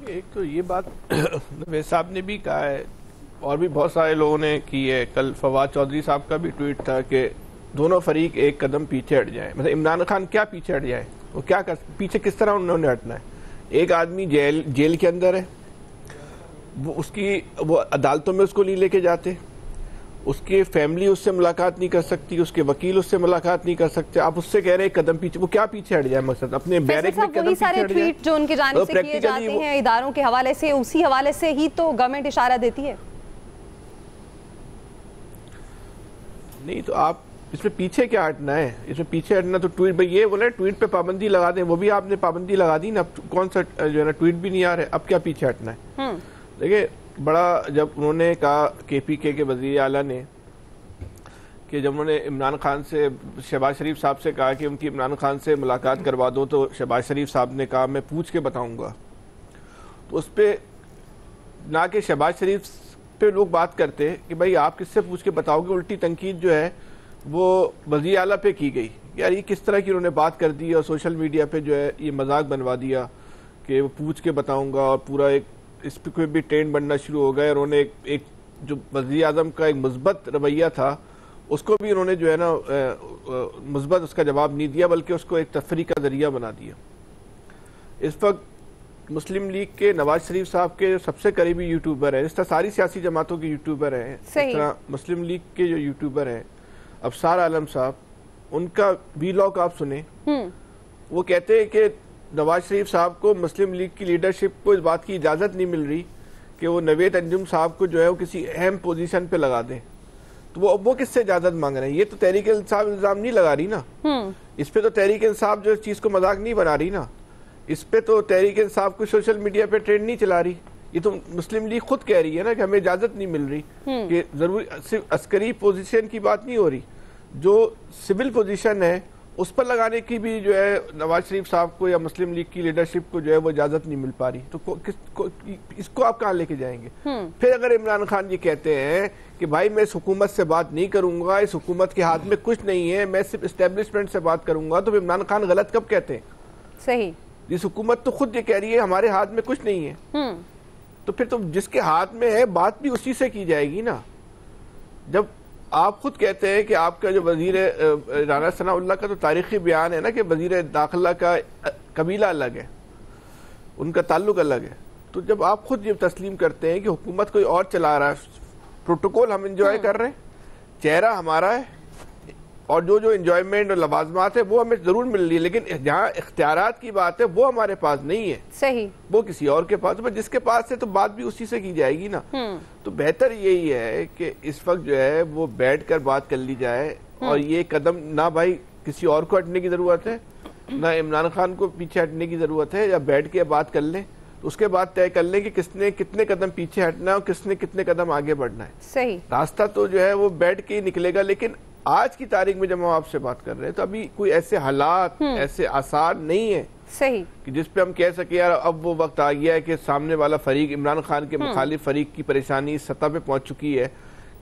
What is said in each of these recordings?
ایک تو یہ بات نوید صاحب نے بھی کہا ہے اور بھی بہت سارے لوگوں نے کی ہے. کل فواد چودھری صاحب کا بھی ٹویٹ تھا کہ دونوں فریق ایک قدم پیچھے ہٹ جائیں. مطلب عمران خان کیا پیچھے ہٹ جائیں, وہ کیا پیچھے کس طرح انہوں نے ہٹنا ہے؟ ایک آدمی جیل کے اندر ہے, وہ عدالتوں میں اس کو نہیں لے کے جاتے, اس کی فیملی اس سے ملاقات نہیں کر سکتی, اس کے وکیل اس سے ملاقات نہیں کر سکتے. آپ اس سے کہہ رہے ہیں قدم پیچھے, وہ کیا پیچھے ہٹ جائے؟ مقصد اپنے بیرک میں قدم پیچھے ہٹ جائے. ٹویٹ جو ان کی جانب سے کیے جاتے ہیں اداروں کے حوالے سے, اسی حوالے سے ہی تو گورنمنٹ اشارہ دیتی ہے. نہیں تو آپ اس میں پیچھے کیا ہٹنا ہے؟ اس میں پیچھے ہٹنا تو ٹویٹ بھائی یہ بولے ٹویٹ پہ پابندی لگا دیں, وہ بھی آپ نے پابندی لگا دی نا. اب کون سا جو ہے نا ٹویٹ بھی نہیں آ رہے, اب کیا پیچھے ہٹنا ہے؟ دیکھیں بڑا جب انہوں نے کہا کے پی کے وزیر اعلیٰ نے کہ جب انہوں نے عمران خان سے شہباز شریف صاحب سے کہا کہ ان کی عمران خان سے ملاقات کروا دو, تو شہباز شریف صاحب نے کہا میں پوچھ کے بتاؤں گا. تو اس پہ نہ کہ شہباز شریف پہ لوگ بات کرتے کہ بھائی آپ کس سے پوچھ کے بتاؤ گے, الٹی تنقید جو ہے وہ وزیر اعلیٰ پہ کی گئی. یار یہ کس طرح کی انہوں نے بات کر دی اور سوشل میڈیا پہ جو ہے یہ مذاق بنوا دیا کہ وہ پوچھ کے بتاؤں گا, اور پورا ایک اس پہ کوئی بھی ٹرینڈ بننا شروع ہو گئے. انہوں نے ایک جو وزیر اعظم کا ایک مثبت رویہ تھا اس کو بھی انہوں نے جو ہے نا مثبت اس کا جواب نہیں دیا, بلکہ اس کو ایک تفریح کا ذریعہ بنا دیا. اس وقت مسلم لیگ کے نواز شریف صاحب کے سب سے قریبی یوٹیوبر ہیں, اس طرح ساری سیاسی جماعتوں کے یوٹیوبر ہیں, اس طرح مسلم لیگ کے جو یوٹیوبر ہیں ابصار عالم صاحب, ان کا ویلاگ آپ سنیں. وہ کہتے ہیں کہ نواز شریف صاحب کو مسلم لیگ کی لیڈرشپ کو اس بات کی اجازت نہیں مل رہی کہ وہ نوید انجم صاحب کو جو ہے وہ کسی اہم پوزیشن پہ لگا دیں. تو وہ کس سے اجازت مانگ رہے ہیں؟ یہ تو تحریک انصاف الزام نہیں لگا رہی نا, اس پہ تو تحریک انصاف جو چیز کو مذاق نہیں بنا رہی نا, اس پہ تو تحریک انصاف کو سوشل میڈیا پہ ٹرینڈ نہیں چلا رہی. یہ تو مسلم لیگ خود کہہ رہی ہے نا کہ ہمیں اجازت نہیں مل رہی, کہ ضروری صرف عسکری پوزیشن کی بات نہیں ہو رہی, جو سول پوزیشن ہے اس پر لگانے کی بھی جو ہے نواز شریف صاحب کو یا مسلم لیگ کی لیڈرشپ کو جو ہے وہ اجازت نہیں مل پا رہی. تو اس کو آپ کہاں لے کے جائیں گے؟ پھر اگر عمران خان یہ کہتے ہیں کہ بھائی میں اس حکومت سے بات نہیں کروں گا, اس حکومت کے ہاتھ میں کچھ نہیں ہے, میں صرف اسٹیبلشمنٹ سے بات کروں گا, تو عمران خان غلط کب کہتے ہیں؟ صحیح, اس حکومت تو خود یہ کہہ رہی ہے ہمارے ہاتھ میں کچھ نہیں ہے. تو پھر تو جس کے ہاتھ میں ہے بات بھی اسی سے کی جائے گی نا. جب آپ خود کہتے ہیں کہ آپ کا جو وزیر رانا ثناء اللہ کا تو تاریخی بیان ہے نا کہ وزیر داخلہ کا قبیلہ الگ ہے, ان کا تعلق الگ ہے, تو جب آپ خود یہ تسلیم کرتے ہیں کہ حکومت کوئی اور چلا رہا ہے, پروٹوکول ہم انجوائے کر رہے ہیں, چہرہ ہمارا ہے, اور جو انجوائمنٹ اور لوازمات ہے وہ ہمیں ضرور مل رہی ہے, لیکن جہاں اختیارات کی بات ہے وہ ہمارے پاس نہیں ہے. صحیح, وہ کسی اور کے پاس, جس کے پاس ہے تو بات بھی اسی سے کی جائے گی نا. تو بہتر یہی ہے کہ اس وقت جو ہے وہ بیٹھ کر بات کر لی جائے, اور یہ قدم نہ بھائی کسی اور کو ہٹنے کی ضرورت ہے, نہ عمران خان کو پیچھے ہٹنے کی ضرورت ہے, یا بیٹھ کے بات کر لیں, اس کے بعد طے کر لیں کہ کس نے کتنے قدم پیچھے ہٹنا ہے اور کس نے کتنے قدم آگے بڑھنا ہے. صحیح, راستہ تو جو ہے وہ بیٹھ کے ہی نکلے گا. لیکن آج کی تاریخ میں جب ہم آپ سے بات کر رہے ہیں تو ابھی کوئی ایسے حالات ایسے آثار نہیں ہیں صحیح کہ جس پہ ہم کہہ سکیں یار اب وہ وقت آ گیا ہے کہ سامنے والا فریق عمران خان کے مخالف فریق کی پریشانی اس سطح پہ پہنچ چکی ہے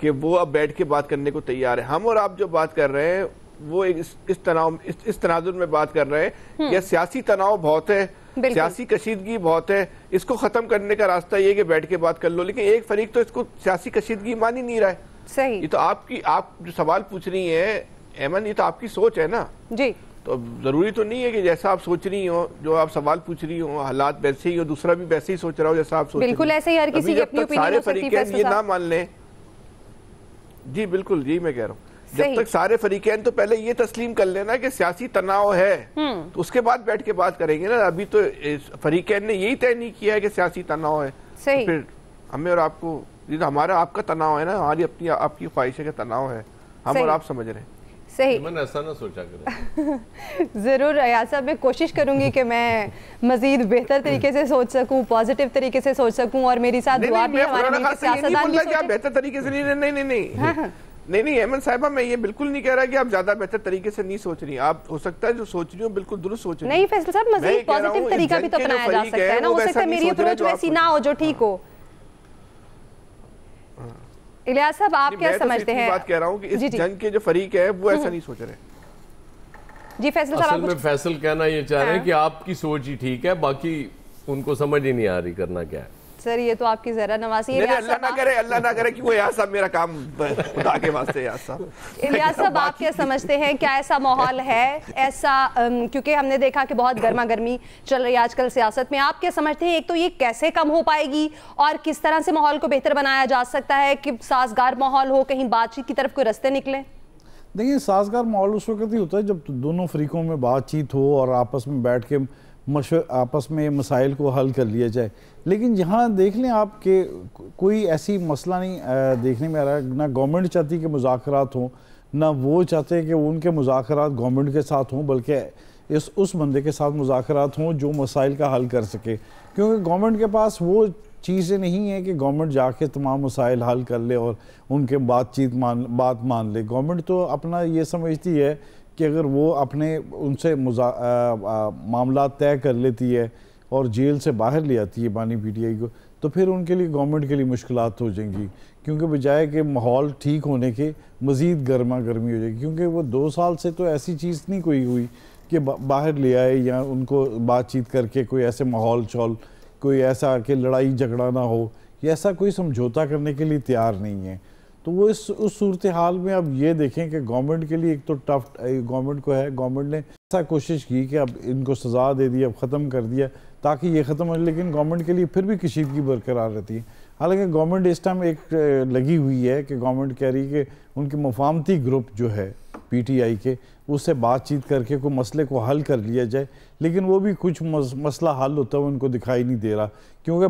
کہ وہ اب بیٹھ کے بات کرنے کو تیار ہے. ہم اور آپ جو بات کر رہے ہیں وہ اس تناظر میں بات کر رہے ہیں کہ سیاسی تناؤ بہت ہے, سیاسی کشیدگی بہت ہے, اس کو ختم کرنے کا راستہ یہ کہ بیٹھ کے بات کر لو. لیکن ایک فریق تو اس کو سیاسی کشیدگی مان ہی نہیں رہا ہے. صحیح, یہ تو آپ جو سوال پوچھ رہی ہیں ایمن, یہ تو آپ کی سوچ ہے نا. جی, تو ضروری تو نہیں ہے کہ جیسا آپ سوچ رہی ہو, جو آپ سوال پوچھ رہی ہو, حالات ویسے ہی ہو, دوسرا بھی ویسے ہی سوچ رہا ہو جیسا آپ سوچ رہی ہو. بالکل ایسے ہی ہر کسی کی اپنی اوپینین ہو سکتی ہے. یہ نہ مان لیں. جی بالکل, جی میں کہہ رہا ہوں جب تک سارے فریقین تو پہلے یہ تسلیم کر لینا کہ سیاسی تناؤ ہے, تو اس کے بعد بیٹھ کے بات کریں گے نا. ابھی تو فریقین نے یہی طے نہیں کیا ہے کہ سیاسی تناؤ ہے. پھر ہمیں اور آپ کو, یہ ہمارا آپ کا تناؤ ہے نا, ہماری اپنی آپ کی خواہش ہے کہ تناؤ ہے, ہم اور آپ سمجھ رہے ہیں. صحیح, میں ایسا نہ سوچا کریں. ضرور ریاض صاحب, میں کوشش کروں گی کہ میں مزید بہتر طریقے سے سوچ سکوں, پازیٹیو طریقے سے سوچ سکوں, اور میری ساتھ دعا بھی ہمارے ملک کے سیاستدان بھی سوچیں. بہتر طریقے سے نہیں ایمن صاحبہ, میں یہ بالکل نہیں کہہ رہا کہ آپ زیادہ بہتر طریقے سے نہیں سوچ رہی. آپ ہو سکتا ہے جو سوچ رہی ہو بالکل درست سوچ رہی. نہیں فیصل صاحب, مزید پازیٹیو طریقہ بھی تو اپنایا جا سکتا ہے نا. ہو سکتا ہے میری اپروچ ویسی نہ ہو جو ٹھیک ہو. الیاس صاحب, آپ کیا سمجھتے ہیں؟ میں بات کہہ رہا ہوں کہ اس جنگ کے جو فریق ہے وہ ایسا نہیں سوچ رہے. جی فیصل صاحب, اصل میں فیصل کہنا یہ چاہ رہے ہیں کہ آپ کی سوچ ہی ٹھیک ہے, باقی ان کو سمجھ ہی نہیں آ رہی کرنا کیا ہے. سر یہ تو آپ کی ذرا نوازی ہے. اللہ نہ کرے کہ وہ یار صاحب میرا کام خدا کے واسطے یار صاحب. الیاس صاحب آپ کیا سمجھتے ہیں, کیا ایسا ماحول ہے ایسا, کیونکہ ہم نے دیکھا کہ بہت گرما گرمی چل رہی ہے آج کل سیاست میں, آپ کیا سمجھتے ہیں ایک تو یہ کیسے کم ہو پائے گی اور کس طرح سے ماحول کو بہتر بنایا جا سکتا ہے کہ سازگار ماحول ہو, کہیں بات چیت کی طرف کوئی رستے نکلیں؟ دیکھیں سازگار ماحول اس وقت ہی ہوتا ہے جب دونوں فریقوں میں بات چیت ہو اور آپس میں بیٹھ کے آپس میں مسائل کو حل کر لیا جائے. لیکن یہاں دیکھ لیں آپ کہ کوئی ایسی مسئلہ نہیں دیکھنے میں آ رہا ہے. نہ گورنمنٹ چاہتی کہ مذاکرات ہوں, نہ وہ چاہتے ہیں کہ ان کے مذاکرات گورنمنٹ کے ساتھ ہوں, بلکہ اس بندے کے ساتھ مذاکرات ہوں جو مسائل کا حل کر سکے. کیونکہ گورنمنٹ کے پاس وہ چیزیں نہیں ہیں کہ گورنمنٹ جا کے تمام مسائل حل کر لے اور ان کے بات مان لے. گورنمنٹ تو اپنا یہ سمجھتی ہے کہ اگر وہ اپنے ان سے معاملات طے کر لیتی ہے اور جیل سے باہر لے آتی ہے بانی پی ٹی آئی کو, تو پھر ان کے لیے گورنمنٹ کے لیے مشکلات ہو جائیں گی. کیونکہ بجائے کہ ماحول ٹھیک ہونے کے مزید گرما گرمی ہو جائے گی. کیونکہ وہ 2 سال سے تو ایسی چیز نہیں کوئی ہوئی کہ باہر لے آئے یا ان کو بات چیت کر کے کوئی ایسے ماحول کوئی ایسا کہ لڑائی جھگڑا نہ ہو, یا ایسا کوئی سمجھوتا کرنے کے لیے تیار نہیں ہے. تو وہ اس صورتحال میں اب یہ دیکھیں کہ گورنمنٹ کے لیے ایک تو ٹف گورنمنٹ کو ہے, گورنمنٹ نے ایسا کوشش کی کہ اب ان کو سزا دے دی, اب ختم کر دیا تاکہ یہ ختم ہو, لیکن گورنمنٹ کے لیے پھر بھی کشیدگی برقرار رہتی ہے. حالانکہ گورنمنٹ اس ٹائم ایک لگی ہوئی ہے کہ گورنمنٹ کہہ رہی ہے کہ ان کے مفاہمتی گروپ جو ہے پی ٹی آئی کے, اس سے بات چیت کر کے کوئی مسئلے کو حل کر لیا جائے. لیکن وہ بھی کچھ مسئلہ حل ہوتا ہے ان کو دکھائی نہیں دے رہا, کیونکہ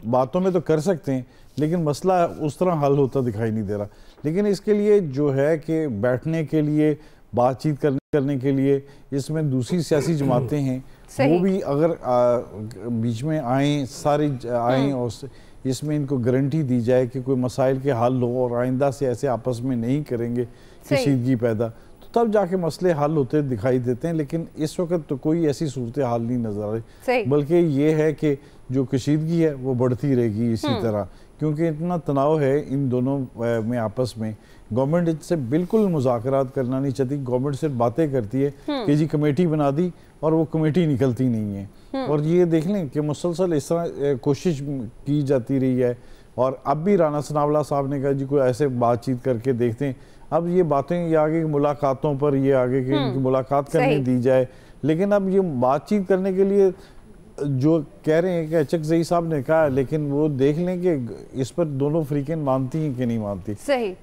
باتوں میں تو کر سکتے ہیں لیکن مسئلہ اس طرح حل ہوتا دکھائی نہیں دے رہا. لیکن اس کے لیے جو ہے کہ بیٹھنے کے لیے, بات چیت کرنے کے لیے اس میں دوسری سیاسی جماعتیں ہیں, وہ بھی اگر بیچ میں آئیں, ساری آئیں اور اس میں ان کو گارنٹی دی جائے کہ کوئی مسائل کے حل ہو اور آئندہ سے ایسے آپس میں نہیں کریں گے کشیدگی پیدا, تو تب جا کے مسئلے حل ہوتے دکھائی دیتے ہیں. لیکن اس وقت تو کوئی ایسی صورتحال نہیں نظر آ رہی, بلکہ یہ ہے کہ جو کشیدگی ہے وہ بڑھتی رہے گی اسی طرح, کیونکہ اتنا تناؤ ہے ان دونوں میں آپس میں. گورنمنٹ ان سے بالکل مذاکرات کرنا نہیں چاہتی, گورنمنٹ صرف باتیں کرتی ہے کہ جی کمیٹی بنا دی, اور وہ کمیٹی نکلتی نہیں ہے. اور یہ دیکھ لیں کہ مسلسل اس طرح کوشش کی جاتی رہی ہے, اور اب بھی رانا ثناءاللہ صاحب نے کہا جی کوئی ایسے بات چیت کر کے دیکھتے ہیں. اب یہ باتیں یہ آگے ملاقاتوں پر یہ آگے کہ ان کی ملاقات کرنے دی جائے, لیکن اب یہ بات چیت کرنے کے لیے جو کہہ رہے ہیں کہ اچکزئی صاحب نے کہا, لیکن وہ دیکھ لیں کہ اس پر دونوں فریقین مانتی ہیں کہ نہیں مانتی.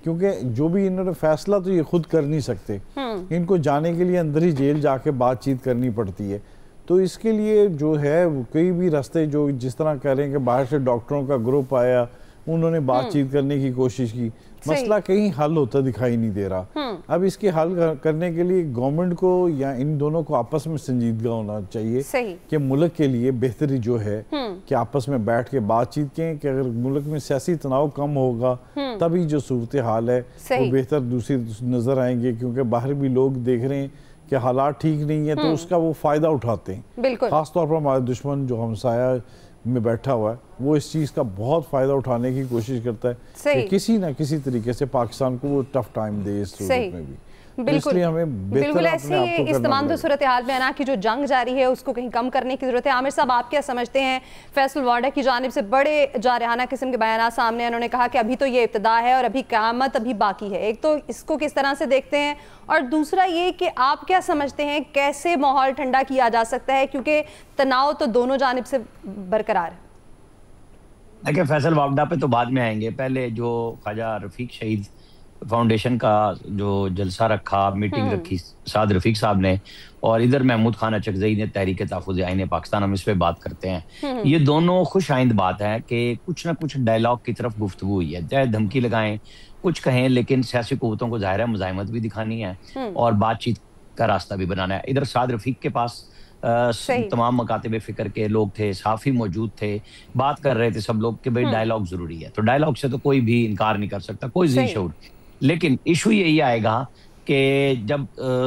کیونکہ جو بھی انہوں نے فیصلہ تو یہ خود کر نہیں سکتے, ان کو جانے کے لیے اندر ہی جیل جا کے بات چیت کرنی پڑتی ہے. تو اس کے لیے جو ہے کئی بھی راستے, جو جس طرح کہہ رہے ہیں کہ باہر سے ڈاکٹروں کا گروپ آیا, انہوں نے بات چیت کرنے کی کوشش کی, مسئلہ کہیں حل ہوتا دکھائی نہیں دے رہا. اب اس کے حل کرنے کے لیے گورنمنٹ کو یا ان دونوں کو آپس میں سنجیدگی ہونا چاہیے کہ ملک کے لیے بہتری جو ہے کہ آپس میں بیٹھ کے بات چیت کریں, کہ اگر ملک میں سیاسی تناؤ کم ہوگا تبھی جو صورتحال ہے وہ بہتر دوسری نظر آئیں گے. کیونکہ باہر بھی لوگ دیکھ رہے ہیں کہ حالات ٹھیک نہیں ہیں, تو اس کا وہ فائدہ اٹھاتے ہیں. خاص طور پر ہمارا دشمن جو ہمسایہ میں بیٹھا ہوا ہے, وہ اس چیز کا بہت فائدہ اٹھانے کی کوشش کرتا ہے کہ کسی نہ کسی طریقے سے پاکستان کو وہ ٹف ٹائم دے اس صورت میں بھی. بالکل ایسے ہی اس تمام دو صورتحال میں نا کہ جو جنگ جاری ہے اس کو کہیں کم کرنے کی ضرورت ہے. عامر صاحب آپ کیا سمجھتے ہیں؟ فیصل وارڈا کی جانب سے بڑے جارحانہ قسم کے بیانات سامنے, انہوں نے کہا کہ ابھی تو یہ ابتدا ہے اور ابھی قیامت ابھی باقی ہے. ایک تو اس کو کس طرح سے دیکھتے ہیں, اور دوسرا یہ کہ آپ کیا سمجھتے ہیں کیسے ماحول ٹھنڈا کیا جا سکتا ہے, کیونکہ تناؤ تو دونوں جانب سے برقرار ہے. دیکھیں فیصل وارڈا پہ تو بعد میں آئیں گے, پہلے جو خواجہ رفیق شہید فاؤنڈیشن کا جو جلسہ رکھا, میٹنگ رکھی سعد رفیق صاحب نے, اور ادھر محمود خان اچکزئی نے تحریک تحفظ آئین پاکستان, ہم اس پہ بات کرتے ہیں. یہ دونوں خوش آئند بات ہے کہ کچھ نہ کچھ ڈائلاگ کی طرف گفتگو ہوئی ہے, چاہے دھمکی لگائیں کچھ کہیں, لیکن سیاسی قوتوں کو ظاہر ہے مزاحمت بھی دکھانی ہے اور بات چیت کا راستہ بھی بنانا ہے. ادھر سعد رفیق کے پاس تمام مکاتب فکر کے لوگ تھے, صحافی موجود تھے, بات کر رہے تھے سب لوگ کہ بھئی ڈائلاگ ضروری ہے. تو ڈائلاگ سے تو کوئی بھی انکار نہیں کر سکتا, کوئی ذی شعور. لیکن ایشو یہی آئے گا کہ جب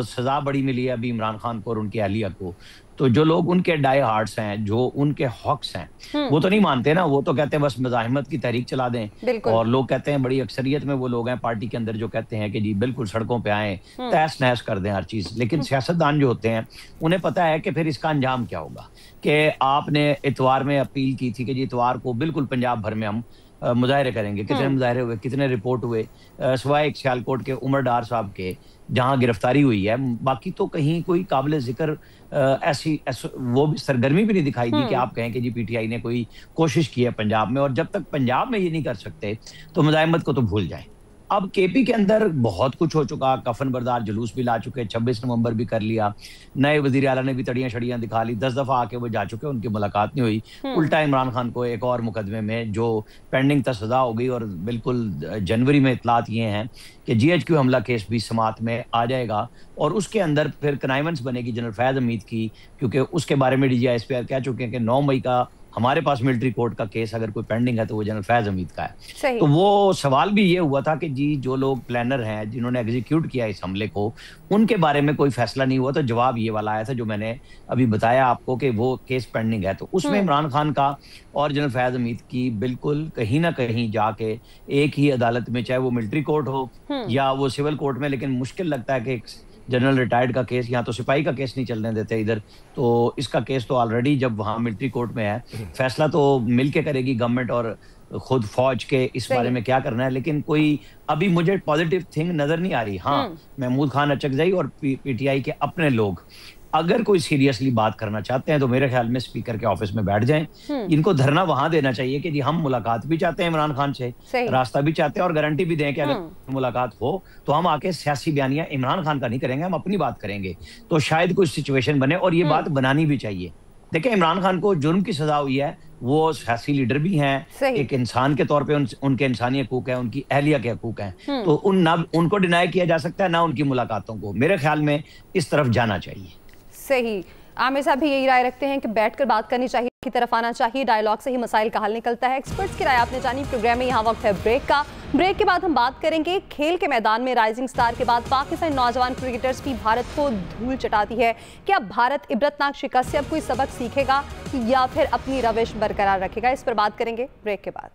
سزا بڑی ملی ہے ابھی عمران خان کو اور ان کی اہلیہ کو, تو جو لوگ ان کے ڈائی ہارٹس ہیں, جو ان کے حقس ہیں, وہ تو نہیں مانتے نا, وہ تو کہتے ہیں بس مزاحمت کی تحریک چلا دیں. اور لوگ کہتے ہیں, بڑی اکثریت میں وہ لوگ ہیں پارٹی کے اندر جو کہتے ہیں کہ جی بالکل سڑکوں پہ آئیں, تہس نہس کر دیں ہر چیز. لیکن سیاستدان جو ہوتے ہیں انہیں پتہ ہے کہ پھر اس کا انجام کیا ہوگا. کہ آپ نے اتوار میں اپیل کی تھی کہ جی اتوار کو بالکل پنجاب بھر میں ہم مظاہرے کریں گے. کتنے مظاہرے ہوئے, کتنے رپورٹ ہوئے, سوائے ایک سیالکوٹ کے عمر ڈار صاحب کے جہاں گرفتاری ہوئی ہے, باقی تو کہیں کوئی قابل ذکر ایسی وہ بھی سرگرمی بھی نہیں دکھائی دی کہ آپ کہیں کہ جی پی ٹی آئی نے کوئی کوشش کی ہے پنجاب میں. اور جب تک پنجاب میں یہ نہیں کر سکتے تو مزاحمت کو تو بھول جائیں. اب کے پی کے اندر بہت کچھ ہو چکا, کفن بردار جلوس بھی لا چکے, 26 نومبر بھی کر لیا, نئے وزیر اعلیٰ نے بھی تڑیاں شڑیاں دکھا لی, 10 دفعہ آ کے وہ جا چکے, ان کی ملاقات نہیں ہوئی. الٹا عمران خان کو ایک اور مقدمے میں جو پینڈنگ تھا سزا ہو گئی, اور بالکل جنوری میں اطلاعات یہ ہیں کہ جی ایچ کیو حملہ کیس بھی سماعت میں آ جائے گا, اور اس کے اندر پھر کنائیونس بنے گی جنرل فیض حمید کی, کیونکہ اس کے بارے میں D G I S P R کہہ چکے ہیں کہ 9 مئی کا ہمارے پاس ملٹری کورٹ کا کیس اگر کوئی پینڈنگ ہے تو وہ جنرل فیض حمید کا ہے. تو وہ سوال بھی یہ ہوا تھا کہ جی جو لوگ پلانر ہیں, جنہوں نے ایگزیکیوٹ کیا اس حملے کو, ان کے بارے میں کوئی فیصلہ نہیں ہوا. تو جواب یہ والا آیا تھا جو میں نے ابھی بتایا آپ کو کہ وہ کیس پینڈنگ ہے. تو اس میں عمران خان کا اور جنرل فیض حمید کی بالکل کہیں نہ کہیں جا کے ایک ہی عدالت میں, چاہے وہ ملٹری کورٹ ہو یا وہ سول کورٹ میں, لیکن مشکل لگتا ہے کہ جنرل ریٹائرڈ کا کیس, یہاں تو سپاہی کا کیس نہیں چلنے دیتے ادھر, تو اس کا کیس تو آلریڈی جب وہاں ملٹری کورٹ میں ہے, فیصلہ تو مل کے کرے گی گورنمنٹ اور خود فوج کے اس بارے میں کیا کرنا ہے. لیکن کوئی ابھی مجھے پازیٹیو تھنگ نظر نہیں آ رہی. ہاں, محمود خان اچکزئی اور پی ٹی آئی کے اپنے لوگ اگر کوئی سیریسلی بات کرنا چاہتے ہیں تو میرے خیال میں اسپیکر کے آفس میں بیٹھ جائیں. ان کو دھرنا وہاں دینا چاہیے کہ جی ہم ملاقات بھی چاہتے ہیں عمران خان سے, راستہ بھی چاہتے ہیں, اور گارنٹی بھی دیں کہ اگر ملاقات ہو تو ہم آ کے سیاسی بیانیہ عمران خان کا نہیں کریں گے, ہم اپنی بات کریں گے. تو شاید کوئی سچویشن بنے, اور یہ بات بنانی بھی چاہیے. دیکھیں, عمران خان کو جرم کی سزا ہوئی ہے, وہ سیاسی لیڈر بھی ہیں, ایک انسان کے طور پہ ان کے انسانی حقوق ہیں, ان کی اہلیہ کے حقوق ہیں, تو ان کو ڈینائی کیا جا سکتا ہے, نہ ان کی ملاقاتوں کو. میرے خیال میں اس طرف جانا چاہیے. صحیح. عامر صاحب بھی یہی رائے رکھتے ہیں کہ بیٹھ کر بات کرنی چاہیے, کی طرف آنا چاہیے, ڈائیلاگ سے ہی مسائل کا حل نکلتا ہے. ایکسپرٹس کی رائے آپ نے جانی. پروگرام میں یہاں وقت ہے بریک کا. بریک کے بعد ہم بات کریں گے کھیل کے میدان میں رائزنگ سٹار کے بعد پاکستانی نوجوان کرکٹرز بھی بھارت کو دھول چٹاتی ہے. کیا بھارت عبرتناک شکست سے اب کوئی سبق سیکھے گا یا پھر اپنی روش برقرار رکھے گا؟ اس پر بات کریں گے بریک کے بعد.